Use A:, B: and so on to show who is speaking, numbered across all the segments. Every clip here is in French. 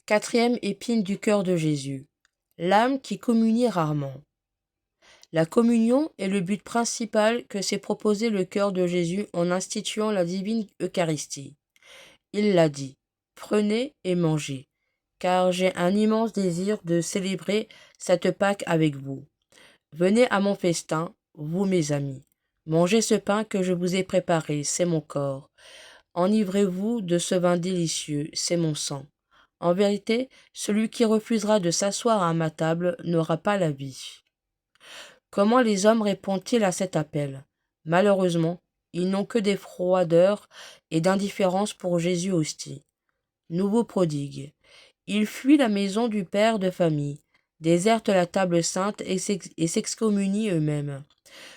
A: Quatrième épine du cœur de Jésus. L'âme qui communie rarement. La communion est le but principal que s'est proposé le cœur de Jésus en instituant la divine Eucharistie. Il l'a dit, « Prenez et mangez, car j'ai un immense désir de célébrer cette Pâque avec vous. Venez à mon festin, vous mes amis. Mangez ce pain que je vous ai préparé, c'est mon corps. Enivrez-vous de ce vin délicieux, c'est mon sang. En vérité, celui qui refusera de s'asseoir à ma table n'aura pas la vie. » Comment les hommes répondent-ils à cet appel? Malheureusement, ils n'ont que des froideurs et d'indifférence pour Jésus hostie. Nouveau prodigue. Il fuit la maison du père de famille, déserte la table sainte et s'excommunie eux-mêmes.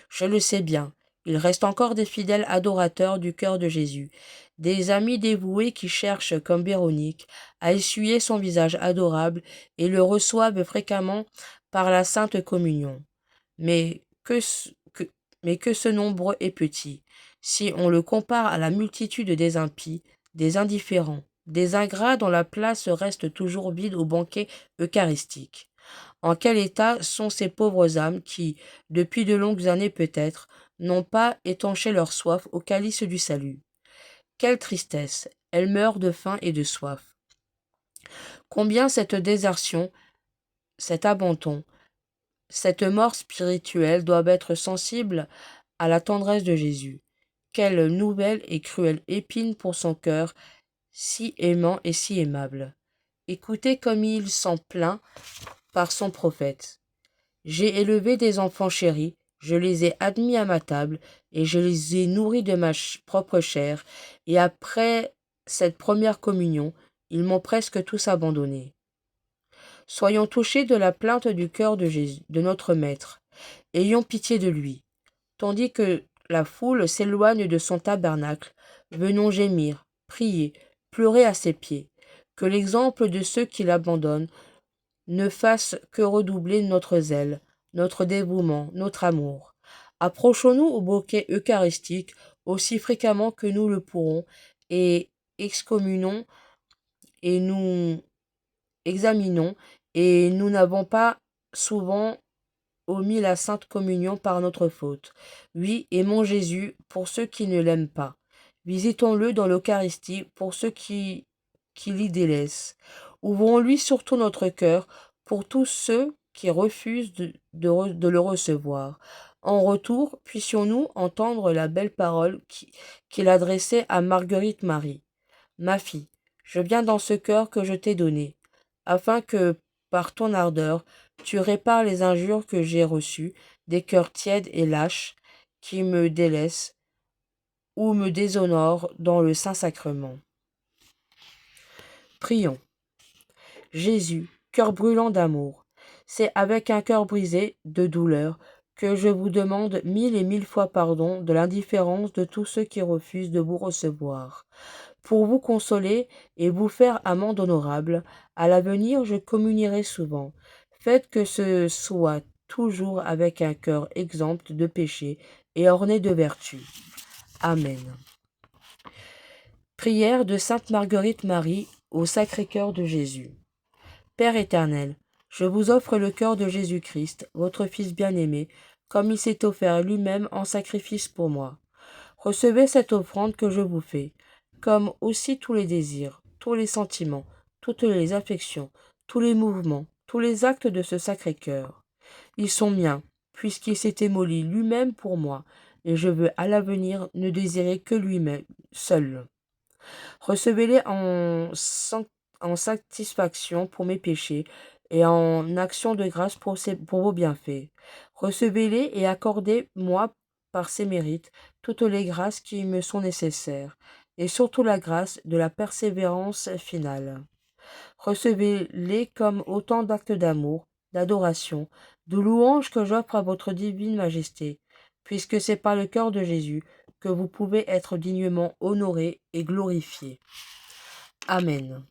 A: Je le sais bien, il reste encore des fidèles adorateurs du cœur de Jésus, des amis dévoués qui cherchent, comme Véronique, à essuyer son visage adorable et le reçoivent fréquemment par la sainte communion. Mais que ce nombre est petit, si on le compare à la multitude des impies, des indifférents, des ingrats dont la place reste toujours vide au banquet eucharistique. En quel état sont ces pauvres âmes qui, depuis de longues années peut-être, n'ont pas étanché leur soif au calice du salut? Quelle tristesse! Elles meurent de faim et de soif. Combien cette désertion, cet abandon, cette mort spirituelle doivent être sensibles à la tendresse de Jésus. Quelle nouvelle et cruelle épine pour son cœur, si aimant et si aimable. Écoutez comme il s'en plaint par son prophète. J'ai élevé des enfants chéris, je les ai admis à ma table, et je les ai nourris de ma propre chair, et après cette première communion, ils m'ont presque tous abandonné. Soyons touchés de la plainte du cœur de Jésus, de notre Maître. Ayons pitié de lui. Tandis que la foule s'éloigne de son tabernacle, venons gémir, prier, pleurer à ses pieds. Que l'exemple de ceux qui l'abandonnent ne fasse que redoubler notre zèle, notre dévouement, notre amour. Approchons-nous au bouquet eucharistique aussi fréquemment que nous le pourrons et excommunons et nous examinons et nous n'avons pas souvent omis la sainte communion par notre faute. Oui, aimons Jésus pour ceux qui ne l'aiment pas. Visitons-le dans l'Eucharistie pour ceux qui l'y délaissent. Ouvrons-lui surtout notre cœur pour tous ceux qui refusent de le recevoir. En retour, puissions-nous entendre la belle parole qu'il adressait à Marguerite Marie. Ma fille, je viens dans ce cœur que je t'ai donné, afin que, par ton ardeur, tu répares les injures que j'ai reçues des cœurs tièdes et lâches qui me délaissent ou me déshonorent dans le Saint-Sacrement. Prions. Jésus, cœur brûlant d'amour, c'est avec un cœur brisé de douleur que je vous demande 1000 et 1000 fois pardon de l'indifférence de tous ceux qui refusent de vous recevoir. Pour vous consoler et vous faire amende honorable, à l'avenir je communierai souvent. Faites que ce soit toujours avec un cœur exempt de péché et orné de vertu. Amen. Prière de Sainte Marguerite Marie au Sacré-Cœur de Jésus. Père éternel, je vous offre le cœur de Jésus-Christ, votre Fils bien-aimé, comme il s'est offert lui-même en sacrifice pour moi. Recevez cette offrande que je vous fais, comme aussi tous les désirs, tous les sentiments, toutes les affections, tous les mouvements, tous les actes de ce Sacré-Cœur. Ils sont miens, puisqu'il s'est émoli lui-même pour moi, et je veux à l'avenir ne désirer que lui-même, seul. Recevez-les en satisfaction pour mes péchés et en action de grâce pour vos bienfaits. Recevez-les et accordez-moi par ces mérites toutes les grâces qui me sont nécessaires, et surtout la grâce de la persévérance finale. Recevez-les comme autant d'actes d'amour, d'adoration, de louange que j'offre à votre divine majesté, puisque c'est par le cœur de Jésus que vous pouvez être dignement honoré et glorifié. Amen.